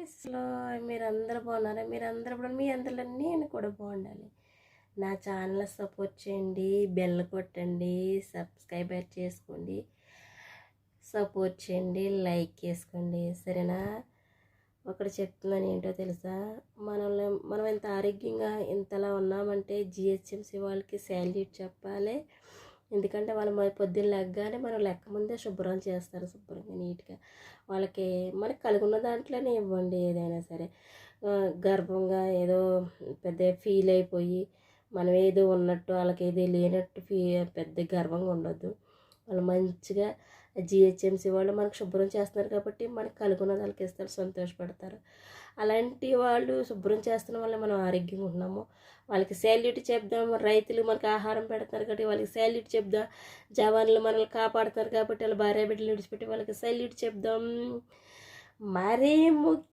అసలు మీరందరూ బాగున్నారా? మీరందరూ కూడా మీ అందరిలో నేను కూడా బాగుండాలి. నా ఛానల్ సపోర్ట్ చేయండి, బెల్ కొట్టండి, సబ్స్క్రైబ్ చేసుకోండి, సపోర్ట్ చేయండి, లైక్ చేసుకోండి, సరేనా? ఒకటి చెప్తున్నాను, ఏంటో తెలుసా? మనం ఎంత ఆరోగ్యంగా ఇంతలా ఉన్నామంటే జిహెచ్ఎంసీ వాళ్ళకి శాల్యూట్ చెప్పాలి. ఎందుకంటే వాళ్ళు పొద్దున్న లెగ్గానే మనం లెక్క ముందే శుభ్రం చేస్తారు, శుభ్రంగా నీట్గా. వాళ్ళకి మనకి కలిగి ఉన్న దాంట్లోనే ఇవ్వండి ఏదైనా సరే. గర్వంగా ఏదో పెద్ద ఫీల్ అయిపోయి మనం ఏదో ఉన్నట్టు వాళ్ళకి ఏదో లేనట్టు పెద్ద గర్వంగా ఉండొద్దు. వాళ్ళు మంచిగా జిహెచ్ఎంసీ వాళ్ళు మనకు శుభ్రం చేస్తున్నారు కాబట్టి మనకు కలుగున్నది వాళ్ళకి ఇస్తారు, సంతోషపడతారు. అలాంటి వాళ్ళు శుభ్రం చేస్తున్న వల్ల మనం ఆరోగ్యంగా ఉంటున్నాము. వాళ్ళకి శాల్యూట్ చెప్దాం. రైతులు మనకు ఆహారం పెడతారు కాబట్టి వాళ్ళకి శాల్యూట్ చెప్దాం. జవాన్లు మనల్ని కాపాడుతారు కాబట్టి వాళ్ళ భార్య బిడ్డలు విడిచిపెట్టి వాళ్ళకి శాల్యూట్ చెప్దాం. మరీ